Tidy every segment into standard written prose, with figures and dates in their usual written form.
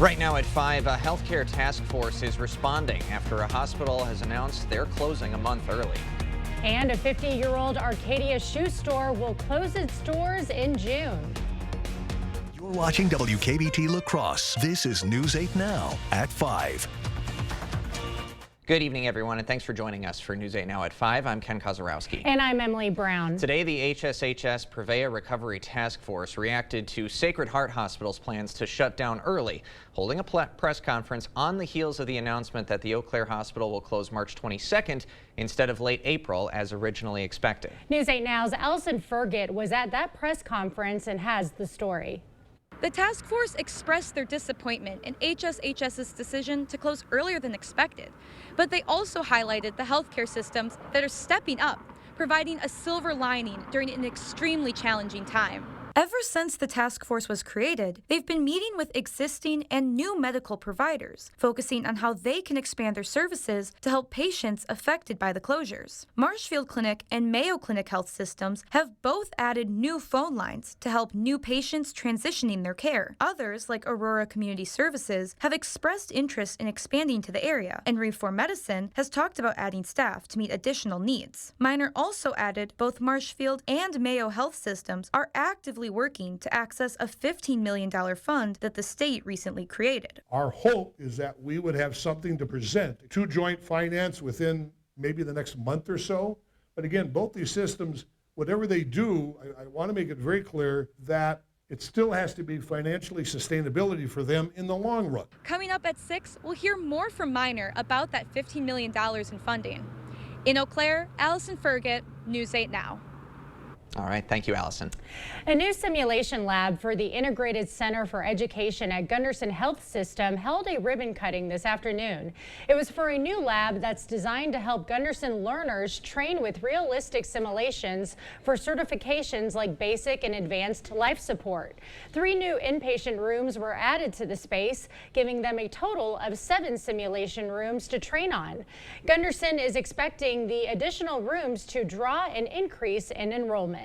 Right now at 5, a healthcare task force is responding after a hospital has announced they're closing a month early. And a 50-year-old Arcadia shoe store will close its doors in June. You're watching WKBT La Crosse. This is News 8 Now at 5. Good evening, everyone, and thanks for joining us for News 8 Now at 5. I'm Ken Kozarowski. And I'm Emily Brown. Today, the HSHS Prevea Recovery Task Force reacted to Sacred Heart Hospital's plans to shut down early, holding a press conference on the heels of the announcement that the Eau Claire Hospital will close March 22nd instead of late April as originally expected. News 8 Now's Allison Fergit was at that press conference and has the story. The task force expressed their disappointment in HSHS's decision to close earlier than expected, but they also highlighted the healthcare systems that are stepping up, providing a silver lining during an extremely challenging time. Ever since the task force was created, they've been meeting with existing and new medical providers, focusing on how they can expand their services to help patients affected by the closures. Marshfield Clinic and Mayo Clinic Health Systems have both added new phone lines to help new patients transitioning their care. Others, like Aurora Community Services, have expressed interest in expanding to the area, and Reform Medicine has talked about adding staff to meet additional needs. Minor also added both Marshfield and Mayo Health Systems are actively working to access a $15 million fund that the state recently created. Our hope is that we would have something to present to joint finance within maybe the next month or so. But again, both these systems, whatever they do, I want to make it very clear that it still has to be financially sustainability for them in the long run. Coming up at 6, we'll hear more from Minor about that $15 million in funding. In Eau Claire, Allison Fergit, News 8 Now. All right, thank you, Allison. A new simulation lab for the Integrated Center for Education at Gunderson Health System held a ribbon cutting this afternoon. It was for a new lab that's designed to help Gunderson learners train with realistic simulations for certifications like basic and advanced life support. 3 new inpatient rooms were added to the space, giving them a total of 7 simulation rooms to train on. Gunderson is expecting the additional rooms to draw an increase in enrollment.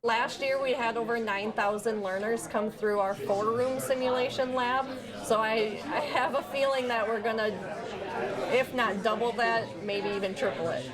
Last year we had over 9,000 learners come through our 4-room simulation lab, so I have a feeling that we're going to, if not double that, maybe even triple it.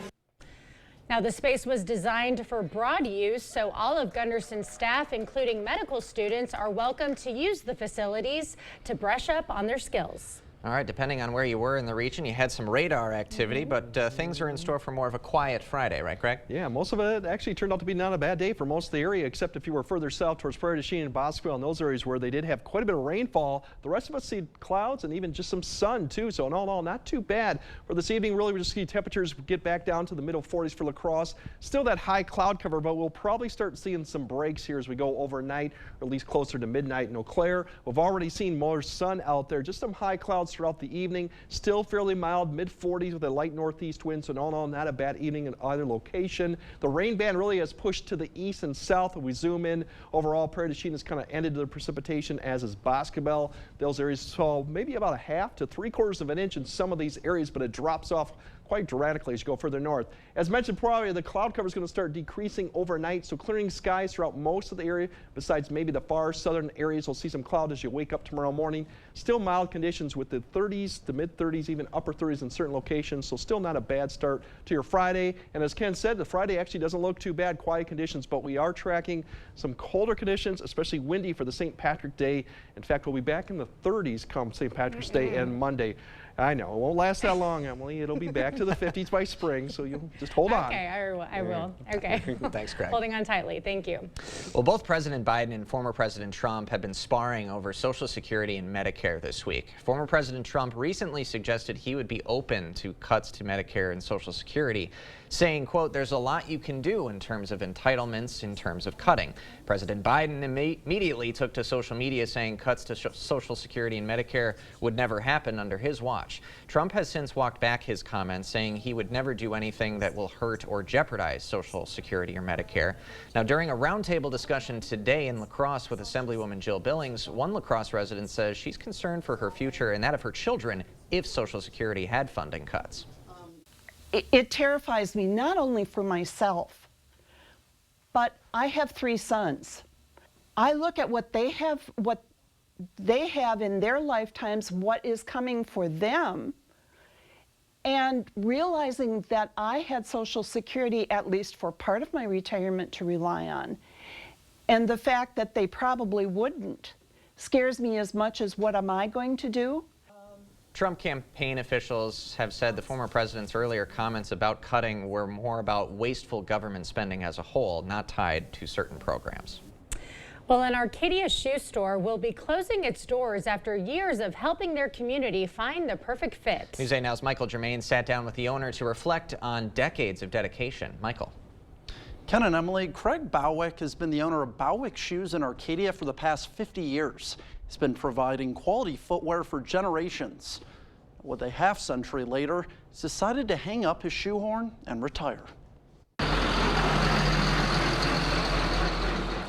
Now, the space was designed for broad use, so all of Gunderson's staff, including medical students, are welcome to use the facilities to brush up on their skills. All right, depending on where you were in the region, you had some radar activity, but things are in store for more of a quiet Friday, right, Greg? Yeah, most of it actually turned out to be not a bad day for most of the area, except if you were further south towards Prairie du Chien and Bosqueville and those areas where they did have quite a bit of rainfall. The rest of us see clouds and even just some sun, too, so in all, not too bad. For this evening, really, we'll just see temperatures get back down to the middle 40s for La Crosse. Still that high cloud cover, but we'll probably start seeing some breaks here as we go overnight, or at least closer to midnight in Eau Claire. We've already seen more sun out there, just some high clouds throughout the evening. Still fairly mild, mid-40s with a light northeast wind, so in all, not a bad evening in either location. The rain band really has pushed to the east and south. If we zoom in, overall, Prairie du Chien has kind of ended the precipitation, as is Bosqueville. Those areas saw maybe about a half to 3/4 of an inch in some of these areas, but it drops off quite dramatically as you go further north. As mentioned prior, the cloud cover is going to start decreasing overnight, so clearing skies throughout most of the area, besides maybe the far southern areas. We'll see some cloud as you wake up tomorrow morning. Still mild conditions with the 30s, the mid-30s, even upper 30s in certain locations, so still not a bad start to your Friday. And as Ken said, the Friday actually doesn't look too bad, quiet conditions, but we are tracking some colder conditions, especially windy for the St. Patrick's Day. In fact, we'll be back in the 30s come St. Patrick's Day and Monday. I know, it won't last that long, Emily. It'll be back to the 50s by spring, so you'll just hold on. Okay, I will. Okay. Thanks, Greg. Holding on tightly. Thank you. Well, both President Biden and former President Trump have been sparring over Social Security and Medicare this week. Former President Trump recently suggested he would be open to cuts to Medicare and Social Security, saying, quote, "There's a lot you can do in terms of entitlements, in terms of cutting." President Biden immediately took to social media saying cuts to Social Security and Medicare would never happen under his watch. Trump has since walked back his comments, saying he would never do anything that will hurt or jeopardize Social Security or Medicare. Now, during a roundtable discussion today in La Crosse with Assemblywoman Jill Billings, one La Crosse resident says she's concerned for her future and that of her children if Social Security had funding cuts. It terrifies me, not only for myself, but I have 3 sons. I look at what they have, what they have in their lifetimes what is coming for them, and realizing that I had Social Security at least for part of my retirement to rely on, and the fact that they probably wouldn't scares me as much as what am I going to do? Trump campaign officials have said the former president's earlier comments about cutting were more about wasteful government spending as a whole, not tied to certain programs. Well, an Arcadia shoe store will be closing its doors after years of helping their community find the perfect fit. News 8 Now's Michael Germain sat down with the owner to reflect on decades of dedication. Michael. Ken and Emily, Craig Bowick has been the owner of Bowick Shoes in Arcadia for the past 50 years. He's been providing quality footwear for generations. With a half-century later, he's decided to hang up his shoehorn and retire.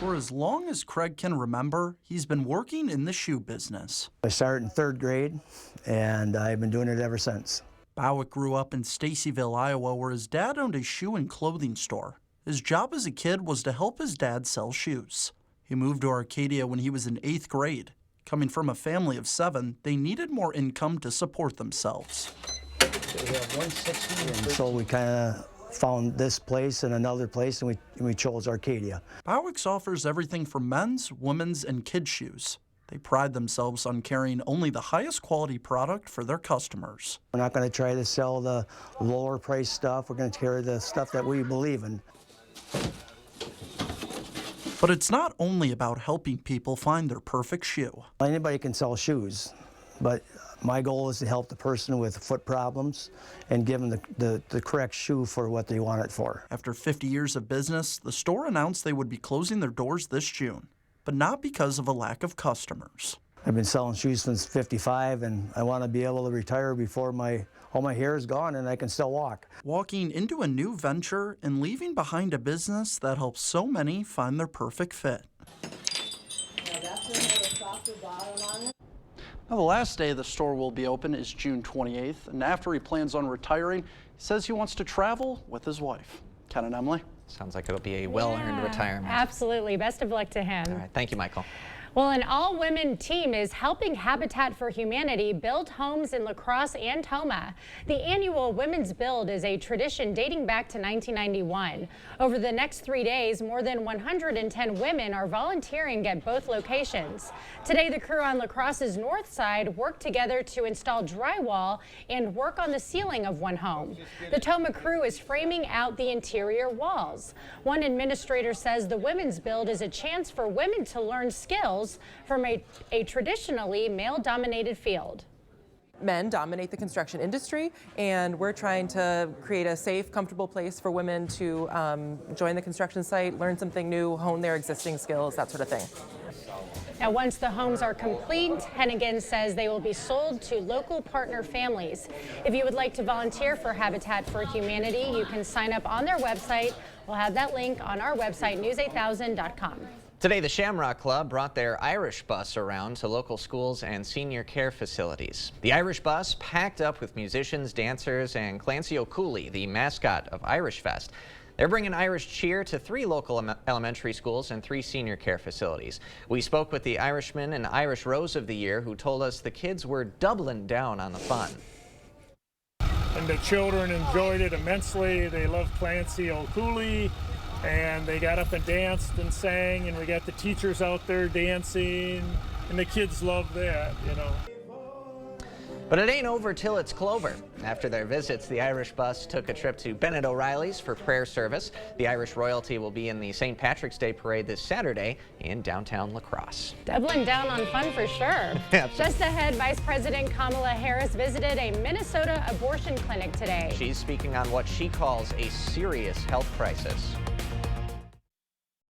For as long as Craig can remember, he's been working in the shoe business. I started in 3rd grade, and I've been doing it ever since. Bowick grew up in Stacyville, Iowa, where his dad owned a shoe and clothing store. His job as a kid was to help his dad sell shoes. He moved to Arcadia when he was in 8th grade. Coming from a family of 7, they needed more income to support themselves. We have 160, and so we kind of found this place and another place, and we chose Arcadia. Bowick's offers everything from men's, women's, and kids' shoes. They pride themselves on carrying only the highest quality product for their customers. We're not going to try to sell the lower price stuff. We're going to carry the stuff that we believe in. But it's not only about helping people find their perfect shoe. Anybody can sell shoes, but my goal is to help the person with foot problems and give them the correct shoe for what they want it for. After 50 years of business, the store announced they would be closing their doors this June, but not because of a lack of customers. I've been selling shoes since 55, and I want to be able to retire before all my hair is gone and I can still walk. Walking into a new venture and leaving behind a business that helps so many find their perfect fit. Now, the last day the store will be open is June 28th, and after he plans on retiring, he says he wants to travel with his wife. Ken and Emily. Sounds like it'll be a well-earned retirement. Absolutely. Best of luck to him. All right, thank you, Michael. Well, an all-women team is helping Habitat for Humanity build homes in La Crosse and Tomah. The annual Women's Build is a tradition dating back to 1991. Over the next 3 days, more than 110 women are volunteering at both locations. Today, the crew on La Crosse's north side worked together to install drywall and work on the ceiling of one home. The Tomah crew is framing out the interior walls. One administrator says the Women's Build is a chance for women to learn skills from a traditionally male-dominated field. Men dominate the construction industry, and we're trying to create a safe, comfortable place for women to join the construction site, learn something new, hone their existing skills, that sort of thing. Now, once the homes are complete, Hennigan says they will be sold to local partner families. If you would like to volunteer for Habitat for Humanity, you can sign up on their website. We'll have that link on our website, news8000.com. Today, the Shamrock Club brought their Irish bus around to local schools and senior care facilities. The Irish bus packed up with musicians, dancers, and Clancy O'Cooley, the mascot of Irish Fest. They're bringing Irish cheer to 3 local elementary schools and 3 senior care facilities. We spoke with the Irishman and Irish Rose of the Year, who told us the kids were doubling down on the fun. And the children enjoyed it immensely. They loved Clancy O'Cooley, and they got up and danced and sang, and we got the teachers out there dancing, and the kids loved that, you know. But it ain't over till it's clover. After their visits, the Irish bus took a trip to Bennett O'Reilly's for prayer service. The Irish royalty will be in the St. Patrick's Day parade this Saturday in downtown La Crosse. Doubling down on fun for sure. Just ahead, Vice President Kamala Harris visited a Minnesota abortion clinic today. She's speaking on what she calls a serious health crisis.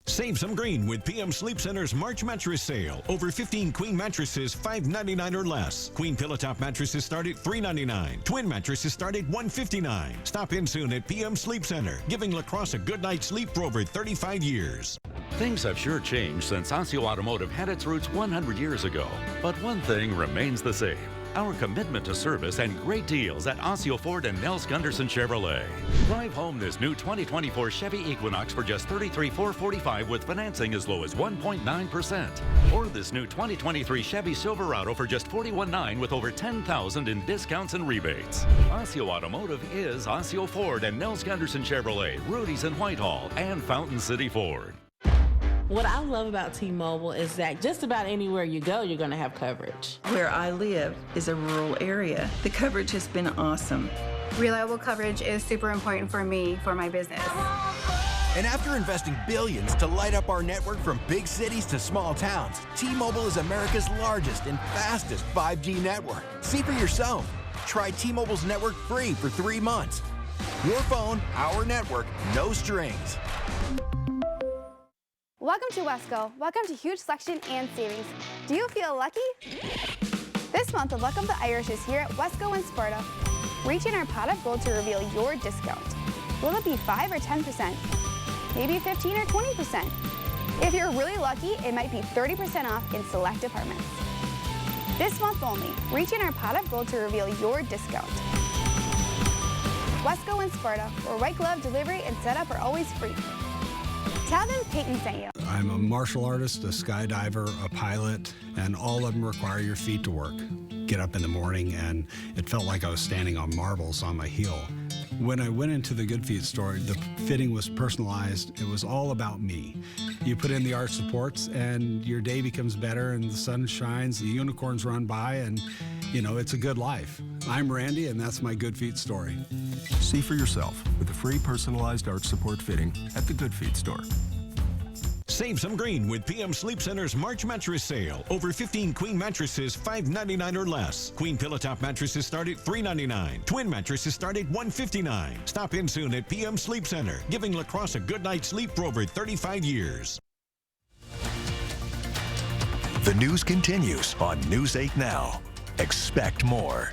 Save some green with PM Sleep Center's March mattress sale. Over 15 queen mattresses, $5.99 or less. Queen pillow top mattresses start at $3.99. Twin mattresses start at $159. Stop in soon at PM Sleep Center, giving La Crosse a good night's sleep for over 35 years. Things have sure changed since Osseo Automotive had its roots 100 years ago. But one thing remains the same. our commitment to service and great deals at Osseo Ford and Nels Gunderson Chevrolet. Drive home this new 2024 Chevy Equinox for just $33,445 with financing as low as 1.9%. Or this new 2023 Chevy Silverado for just $41,900 with over $10,000 in discounts and rebates. Osseo Automotive is Osseo Ford and Nels Gunderson Chevrolet, Rudy's in Whitehall, and Fountain City Ford. What I love about T-Mobile is that just about anywhere you go, you're going to have coverage. Where I live is a rural area. The coverage has been awesome. Reliable coverage is super important for me, for my business. And after investing billions to light up our network from big cities to small towns, T-Mobile is America's largest and fastest 5G network. See for yourself. Try T-Mobile's network free for 3 months. Your phone, our network, no strings. Welcome to Wesco. Welcome to huge selection and savings. Do you feel lucky? This month, the luck of the Irish is here at Wesco and Sparta. Reach in our pot of gold to reveal your discount. Will it be 5 or 10%? Maybe 15 or 20%? If you're really lucky, it might be 30% off in select departments. This month only, reach in our pot of gold to reveal your discount. Wesco and Sparta, where white glove delivery and setup are always free. Tell them Peyton sent you. I'm a martial artist, a skydiver, a pilot, and all of them require your feet to work. Get up in the morning, and it felt like I was standing on marbles on my heel. When I went into the Good Feet store, the fitting was personalized. It was all about me. You put in the arch supports, and your day becomes better, and the sun shines, the unicorns run by, and, you know, it's a good life. I'm Randy, and that's my Good Feet story. See for yourself with a free personalized arch support fitting at the Good Feet store. Save some green with PM Sleep Center's March mattress sale. Over 15 queen mattresses, $5.99 or less. Queen pillow top mattresses start at $3.99. Twin mattresses start at $159. Stop in soon at PM Sleep Center, giving La Crosse a good night's sleep for over 35 years. The news continues on News 8 Now. Expect more.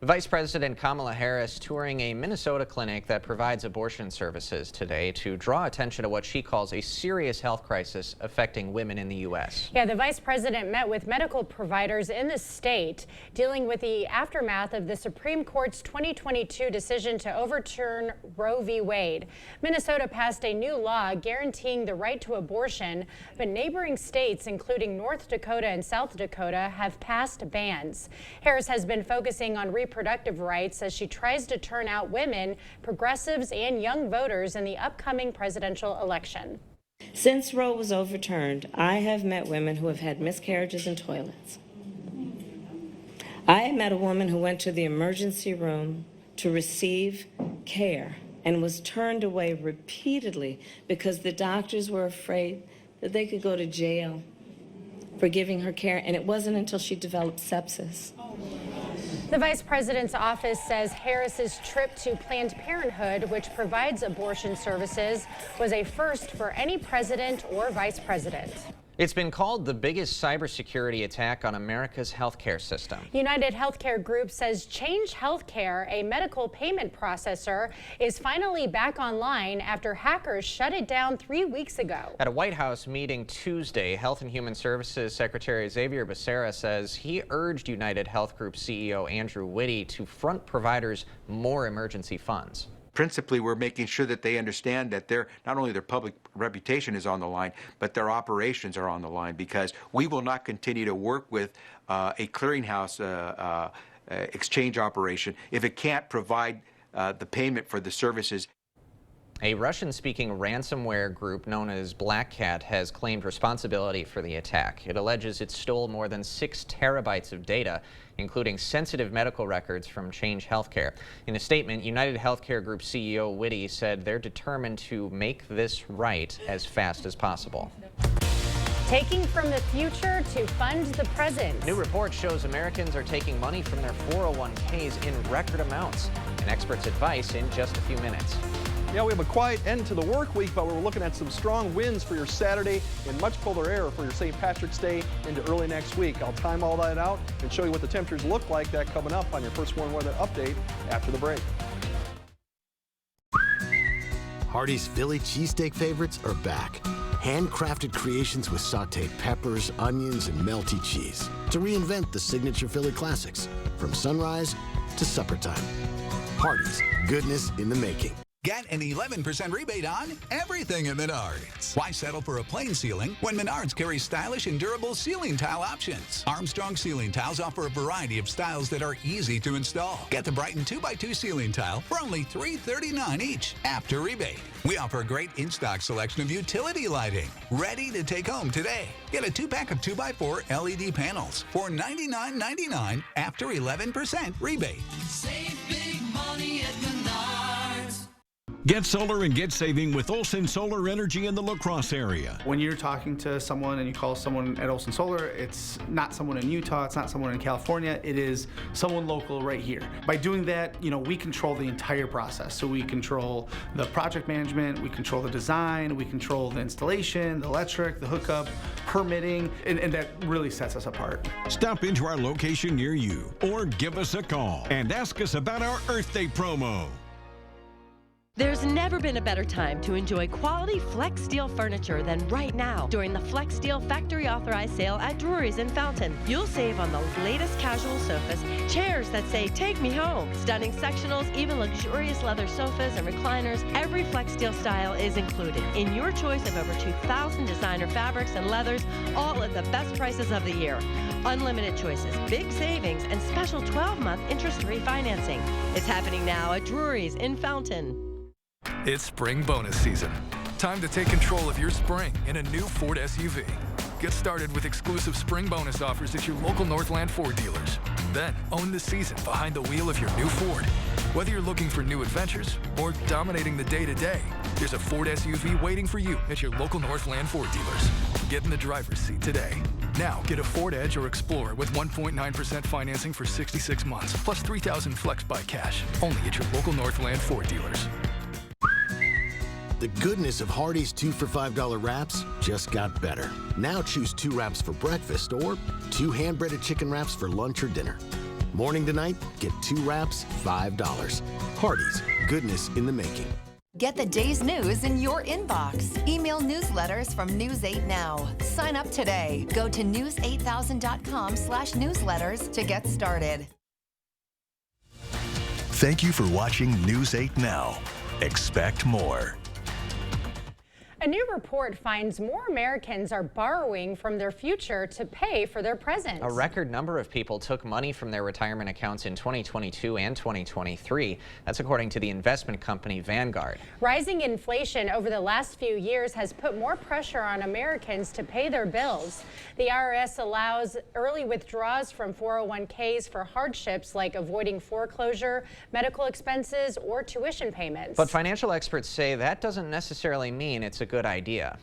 Vice President Kamala Harris touring a Minnesota clinic that provides abortion services today to draw attention to what she calls a serious health crisis affecting women in the U.S. Yeah, the vice president met with medical providers in the state dealing with the aftermath of the Supreme Court's 2022 decision to overturn Roe v. Wade. Minnesota passed a new law guaranteeing the right to abortion, but neighboring states, including North Dakota and South Dakota, have passed bans. Harris has been focusing on reproductive rights as she tries to turn out women, progressives, and young voters in the upcoming presidential election. Since Roe was overturned, I have met women who have had miscarriages in toilets. I met a woman who went to the emergency room to receive care and was turned away repeatedly because the doctors were afraid that they could go to jail for giving her care, and it wasn't until she developed sepsis. The vice president's office says Harris's trip to Planned Parenthood, which provides abortion services, was a first for any president or vice president. It's been called the biggest cybersecurity attack on America's healthcare system. United Healthcare Group says Change Healthcare, a medical payment processor, is finally back online after hackers shut it down 3 weeks ago. At a White House meeting Tuesday, Health and Human Services Secretary Xavier Becerra says he urged United Health Group CEO Andrew Whitty to front providers more emergency funds. Principally, we're making sure that they understand that not only their public reputation is on the line, but their operations are on the line, because we will not continue to work with a clearinghouse exchange operation if it can't provide the payment for the services. A Russian-speaking ransomware group known as Black Cat has claimed responsibility for the attack. It alleges it stole more than 6 terabytes of data, including sensitive medical records from Change Healthcare. In a statement, United Healthcare Group CEO Whitty said they're determined to make this right as fast as possible. Taking from the future to fund the present. New report shows Americans are taking money from their 401ks in record amounts. An expert's advice in just a few minutes. Yeah, we have a quiet end to the work week, but we're looking at some strong winds for your Saturday and much colder air for your St. Patrick's Day into early next week. I'll time all that out and show you what the temperatures look like. That coming up on your First Warn Weather Update after the break. Hardee's Philly cheesesteak favorites are back. Handcrafted creations with sauteed peppers, onions, and melty cheese to reinvent the signature Philly classics from sunrise to supper time. Hardee's, goodness in the making. Get an 11% rebate on everything at Menards. Why settle for a plain ceiling when Menards carries stylish and durable ceiling tile options? Armstrong ceiling tiles offer a variety of styles that are easy to install. Get the Brighton 2x2 ceiling tile for only $3.39 each after rebate. We offer a great in-stock selection of utility lighting, ready to take home today. Get a 2-pack of 2x4 LED panels for $99.99 after 11% rebate. Save big money at Menards. Get solar and get saving with Olson Solar Energy in the La Crosse area. When you're talking to someone and you call someone at Olson Solar, it's not someone in Utah, it's not someone in California, it is someone local right here. By doing that, we control the entire process. So we control the project management, we control the design, we control the installation, the electric, the hookup, permitting, and that really sets us apart. Stop into our location near you or give us a call and ask us about our Earth Day promo. There's never been a better time to enjoy quality Flex Steel furniture than right now during the Flex Steel Factory Authorized Sale at Drury's in Fountain. You'll save on the latest casual sofas, chairs that say, "Take me home," stunning sectionals, even luxurious leather sofas and recliners. Every Flex Steel style is included in your choice of over 2,000 designer fabrics and leathers, all at the best prices of the year. Unlimited choices, big savings, and special 12-month interest-free financing. It's happening now at Drury's in Fountain. It's spring bonus season. Time to take control of your spring in a new Ford SUV. Get started with exclusive spring bonus offers at your local Northland Ford dealers. Then own the season behind the wheel of your new Ford. Whether you're looking for new adventures or dominating the day-to-day, there's a Ford SUV waiting for you at your local Northland Ford dealers. Get in the driver's seat today. Now get a Ford Edge or Explorer with 1.9% financing for 66 months, plus $3,000 flex by cash. Only at your local Northland Ford dealers. The goodness of Hardee's 2 for $5 wraps just got better. Now choose 2 wraps for breakfast or 2 hand-breaded chicken wraps for lunch or dinner. Morning to night, get 2 wraps, $5. Hardee's, goodness in the making. Get the day's news in your inbox. Email newsletters from News 8 Now. Sign up today. Go to news8000.com/newsletters to get started. Thank you for watching News 8 Now. Expect more. A new report finds more Americans are borrowing from their future to pay for their present. A record number of people took money from their retirement accounts in 2022 and 2023. That's according to the investment company Vanguard. Rising inflation over the last few years has put more pressure on Americans to pay their bills. The IRS allows early withdrawals from 401ks for hardships like avoiding foreclosure, medical expenses, or tuition payments. But financial experts say that doesn't necessarily mean it's a good idea.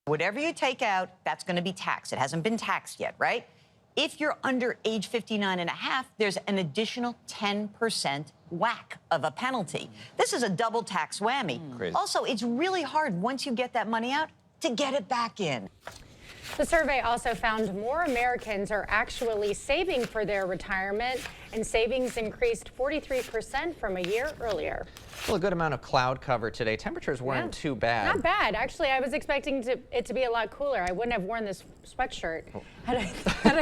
Whatever you take out, that's going to be taxed. It hasn't been taxed yet, right? If you're under age 59 and a half, there's an additional 10% whack of a penalty. This is a double tax whammy. Crazy. Also, it's really hard once you get that money out to get it back in. The survey also found more Americans are actually saving for their retirement, and savings increased 43% from a year earlier. Well, a good amount of cloud cover today. Temperatures weren't too bad. Not bad. Actually, I was expecting it to be a lot cooler. I wouldn't have worn this sweatshirt had I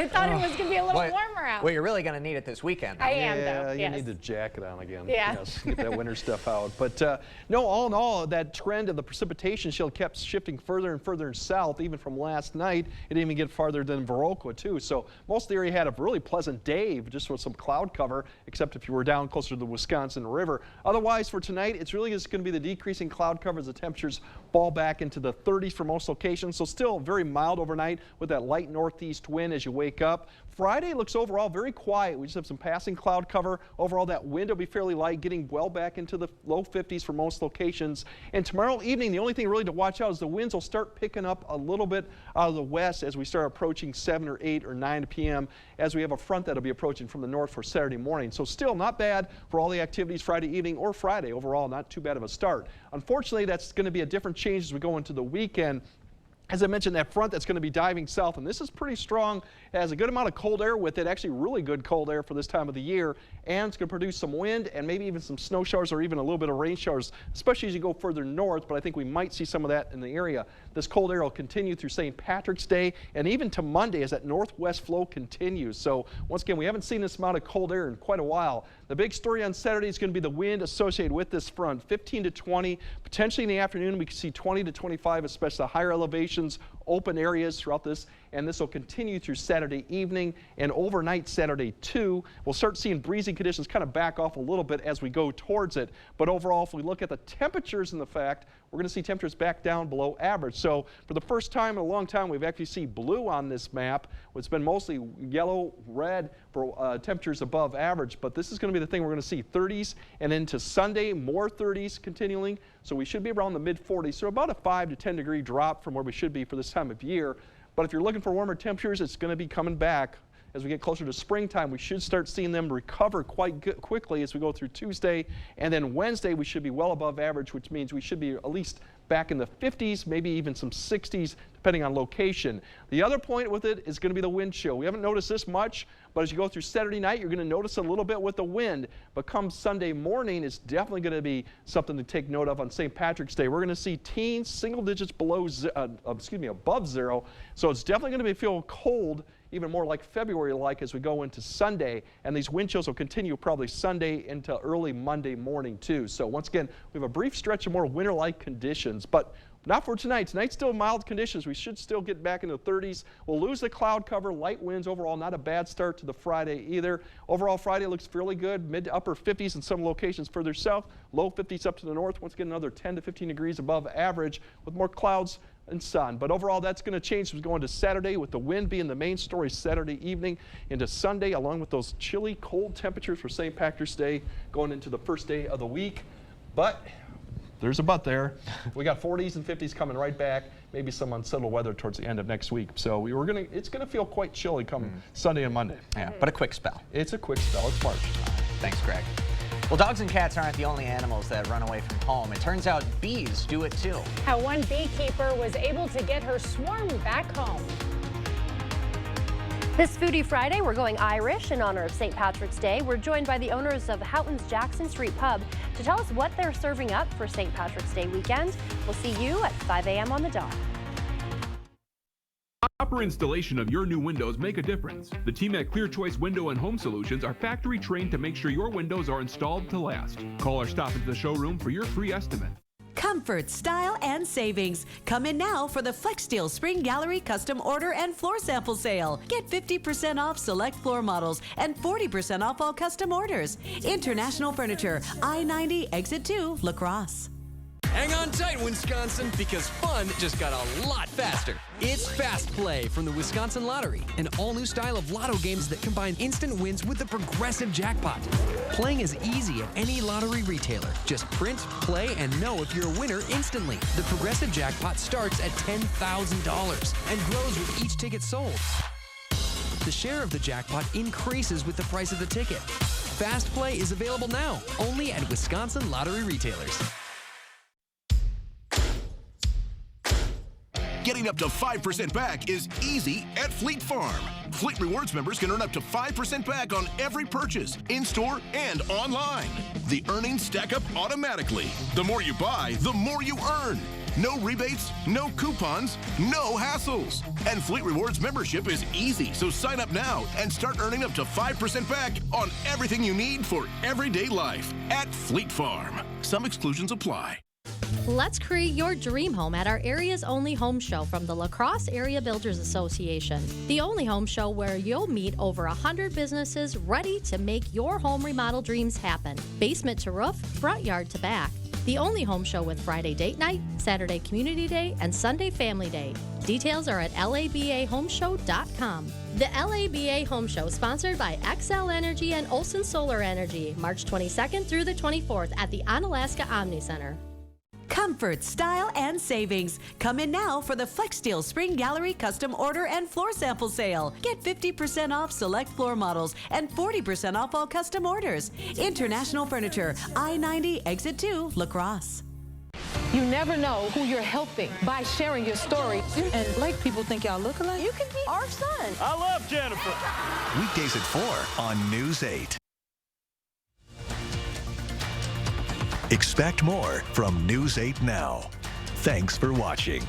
thought it was going to be a little warmer out. Well, you're really going to need it this weekend. I am, though. Yeah, you Yes. need the jacket on again. Yeah. Yes, get that winter stuff out. But no, all in all, that trend of the precipitation shield kept shifting further and further south, even from last night. It didn't even get farther than Viroqua, too. So most of the area had a really pleasant day, just with some cloud cover, except if you were down closer to the Wisconsin River. Otherwise, for tonight, it's really just going to be the decreasing cloud cover as the temperatures fall back into the 30s for most locations. So still very mild overnight with that light northeast wind as you wake up. Friday looks overall very quiet. We just have some passing cloud cover. Overall, that wind will be fairly light, getting well back into the low 50s for most locations. And tomorrow evening, the only thing really to watch out is the winds will start picking up a little bit out of the west as we start approaching 7 or 8 or 9 p.m. as we have a front that'll be approaching from the north for Saturday morning. So still not bad for all the activities Friday evening or Friday. Overall, not too bad of a start. Unfortunately, that's going to be a different change as we go into the weekend. As I mentioned, that front that's going to be diving south, and this is pretty strong. It has a good amount of cold air with it, actually really good cold air for this time of the year, and it's going to produce some wind and maybe even some snow showers or even a little bit of rain showers, especially as you go further north, but I think we might see some of that in the area. This cold air will continue through St. Patrick's Day and even to Monday as that northwest flow continues. So once again, we haven't seen this amount of cold air in quite a while. The big story on Saturday is going to be the wind associated with this front, 15 to 20, potentially in the afternoon we can see 20 to 25, especially the higher elevations, open areas throughout this, and this will continue through Saturday evening and overnight Saturday too. We'll start seeing breezy conditions kind of back off a little bit as we go towards it, but overall if we look at the temperatures and the fact, we're going to see temperatures back down below average. So for the first time in a long time, we've actually seen blue on this map. It's been mostly yellow, red for temperatures above average, but this is going to be the thing we're going to see 30s, and into Sunday, more 30s continuing. So we should be around the mid 40s, so about a 5 to 10 degree drop from where we should be for this time of year. But if you're looking for warmer temperatures, it's going to be coming back. As we get closer to springtime, we should start seeing them recover quite quickly as we go through Tuesday. And then Wednesday, we should be well above average, which means we should be at least back in the 50s, maybe even some 60s, depending on location. The other point with it is going to be the wind chill. We haven't noticed this much, but as you go through Saturday night, you're going to notice a little bit with the wind. But come Sunday morning, it's definitely going to be something to take note of on St. Patrick's Day. We're going to see teens, single digits above zero. So it's definitely going to feel cold, even more like February-like as we go into Sunday. And these wind chills will continue probably Sunday into early Monday morning too. So once again, we have a brief stretch of more winter-like conditions, but not for tonight. Tonight's still mild conditions. We should still get back into the 30s. We'll lose the cloud cover, light winds overall. Not a bad start to the Friday either. Overall, Friday looks fairly good. Mid to upper 50s in some locations further south. Low 50s up to the north. Once again, another 10 to 15 degrees above average with more clouds and sun. But overall, that's going to change as we go into Saturday, with the wind being the main story Saturday evening into Sunday, along with those chilly, cold temperatures for St. Patrick's Day going into the first day of the week. But there's a but there. We got 40s and 50s coming right back. Maybe some unsettled weather towards the end of next week. So it's going to feel quite chilly come Sunday and Monday. Yeah, but a quick spell. It's a quick spell. It's March. Thanks, Greg. Well, dogs and cats aren't the only animals that run away from home. It turns out bees do it too. How one beekeeper was able to get her swarm back home. This Foodie Friday, we're going Irish in honor of St. Patrick's Day. We're joined by the owners of Houghton's Jackson Street Pub to tell us what they're serving up for St. Patrick's Day weekend. We'll see you at 5 a.m. on the dot. Proper installation of your new windows make a difference. The team at Clear Choice Window and Home Solutions are factory trained to make sure your windows are installed to last. Call or stop into the showroom for your free estimate. Comfort, style, and savings. Come in now for the FlexSteel Spring Gallery Custom Order and Floor Sample Sale. Get 50% off select floor models and 40% off all custom orders. International Furniture, I-90, Exit 2, La Crosse. Hang on tight, Wisconsin, because fun just got a lot faster. It's Fast Play from the Wisconsin Lottery, an all-new style of lotto games that combine instant wins with the progressive jackpot. Playing is easy at any lottery retailer. Just print, play, and know if you're a winner instantly. The progressive jackpot starts at $10,000 and grows with each ticket sold. The share of the jackpot increases with the price of the ticket. Fast Play is available now, only at Wisconsin Lottery retailers. Getting up to 5% back is easy at Fleet Farm. Fleet Rewards members can earn up to 5% back on every purchase, in-store and online. The earnings stack up automatically. The more you buy, the more you earn. No rebates, no coupons, no hassles. And Fleet Rewards membership is easy, so sign up now and start earning up to 5% back on everything you need for everyday life at Fleet Farm. Some exclusions apply. Let's create your dream home at our area's only home show from the La Crosse Area Builders Association. The only home show where you'll meet over 100 businesses ready to make your home remodel dreams happen. Basement to roof, front yard to back. The only home show with Friday date night, Saturday community day, and Sunday family day. Details are at labahomeshow.com. The LABA Home Show, sponsored by XL Energy and Olson Solar Energy, March 22nd through the 24th at the Onalaska Omni Center. Comfort, style, and savings. Come in now for the FlexSteel Spring Gallery Custom Order and Floor Sample Sale. Get 50% off select floor models and 40% off all custom orders. International Furniture, I-90, Exit 2, La Crosse. You never know who you're helping by sharing your story. And like people think y'all look alike. You could be our son. I love Jennifer. Weekdays at 4 on News 8. Expect more from News 8 Now. Thanks for watching.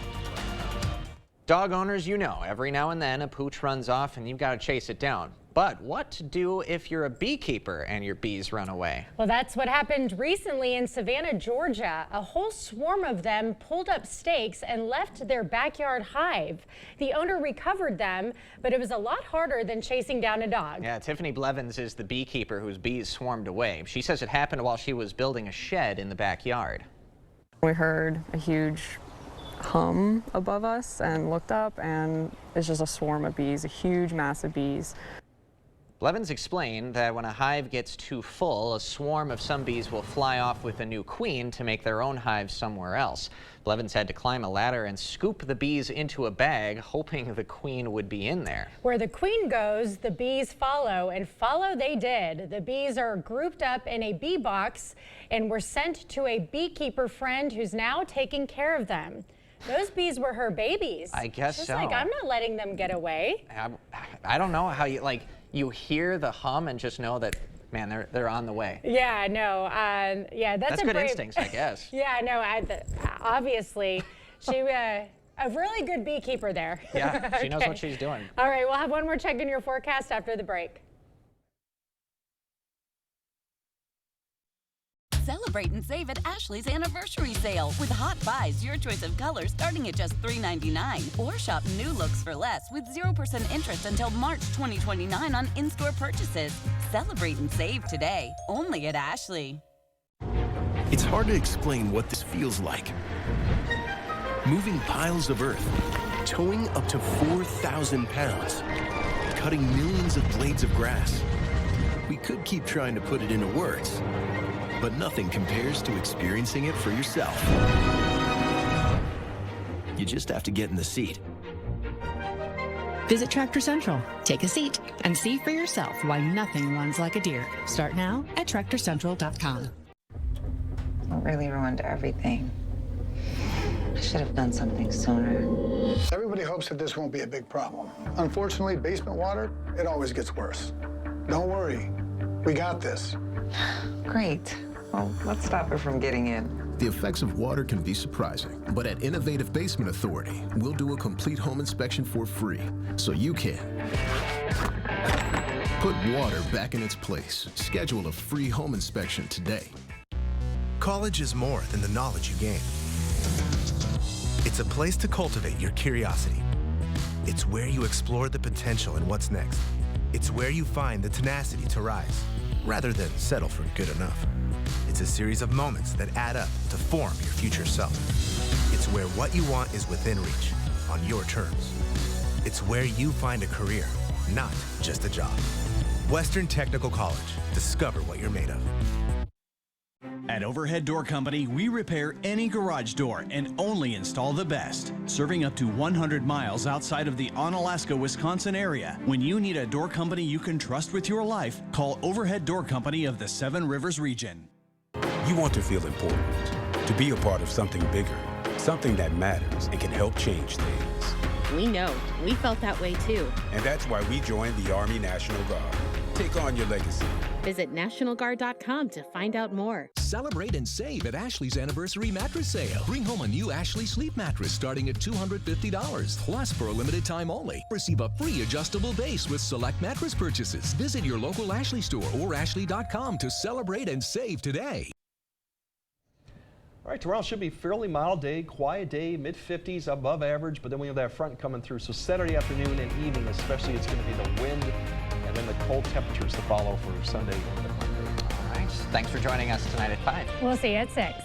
Dog owners, you know, every now and then a pooch runs off and you've got to chase it down. But what to do if you're a beekeeper and your bees run away? Well, that's what happened recently in Savannah, Georgia. A whole swarm of them pulled up stakes and left their backyard hive. The owner recovered them, but it was a lot harder than chasing down a dog. Yeah, Tiffany Blevins is the beekeeper whose bees swarmed away. She says it happened while she was building a shed in the backyard. We heard a huge hum above us and looked up, and it's just a swarm of bees, a huge mass of bees. Blevins explained that when a hive gets too full, a swarm of some bees will fly off with a new queen to make their own hive somewhere else. Blevins had to climb a ladder and scoop the bees into a bag, hoping the queen would be in there. Where the queen goes, the bees follow, and follow they did. The bees are grouped up in a bee box and were sent to a beekeeper friend who's now taking care of them. Those bees were her babies. I guess She's so. like, I'm not letting them get away. I don't know how you hear the hum and just know that, man, they're on the way. Yeah, no, yeah, that's a good brave... instincts, I guess. Yeah, no, obviously, she a really good beekeeper there. Yeah, she knows what she's doing. All right, we'll have one more check in your forecast after the break. Celebrate and save at Ashley's anniversary sale with hot buys, your choice of colors starting at just $3.99. Or shop new looks for less with 0% interest until March 2029 on in-store purchases. Celebrate and save today, only at Ashley. It's hard to explain what this feels like. Moving piles of earth, towing up to 4,000 pounds, cutting millions of blades of grass. We could keep trying to put it into words, but nothing compares to experiencing it for yourself. You just have to get in the seat. Visit Tractor Central. Take a seat and see for yourself why nothing runs like a deer. Start now at TractorCentral.com. What really ruined everything? I should have done something sooner. Everybody hopes that this won't be a big problem. Unfortunately, basement water, it always gets worse. Don't worry, we got this. Great. Well, let's stop it from getting in. The effects of water can be surprising, but at Innovative Basement Authority, we'll do a complete home inspection for free, so you can put water back in its place. Schedule a free home inspection today. College is more than the knowledge you gain. It's a place to cultivate your curiosity. It's where you explore the potential and what's next. It's where you find the tenacity to rise, rather than settle for good enough. It's a series of moments that add up to form your future self. It's where what you want is within reach, on your terms. It's where you find a career, not just a job. Western Technical College. Discover what you're made of. At Overhead Door Company, we repair any garage door and only install the best. Serving up to 100 miles outside of the Onalaska, Wisconsin area. When you need a door company you can trust with your life, call Overhead Door Company of the Seven Rivers region. You want to feel important, to be a part of something bigger, something that matters and can help change things. We know. We felt that way too. And that's why we joined the Army National Guard. Take on your legacy. Visit NationalGuard.com to find out more. Celebrate and save at Ashley's Anniversary Mattress Sale. Bring home a new Ashley Sleep Mattress starting at $250. Plus, for a limited time only, receive a free adjustable base with select mattress purchases. Visit your local Ashley store or Ashley.com to celebrate and save today. All right, tomorrow should be a fairly mild day, quiet day, mid-50s, above average, but then we have that front coming through. So Saturday afternoon and evening especially, it's going to be the wind and then the cold temperatures to follow for Sunday and Monday. All right, thanks for joining us tonight at 5. We'll see you at 6.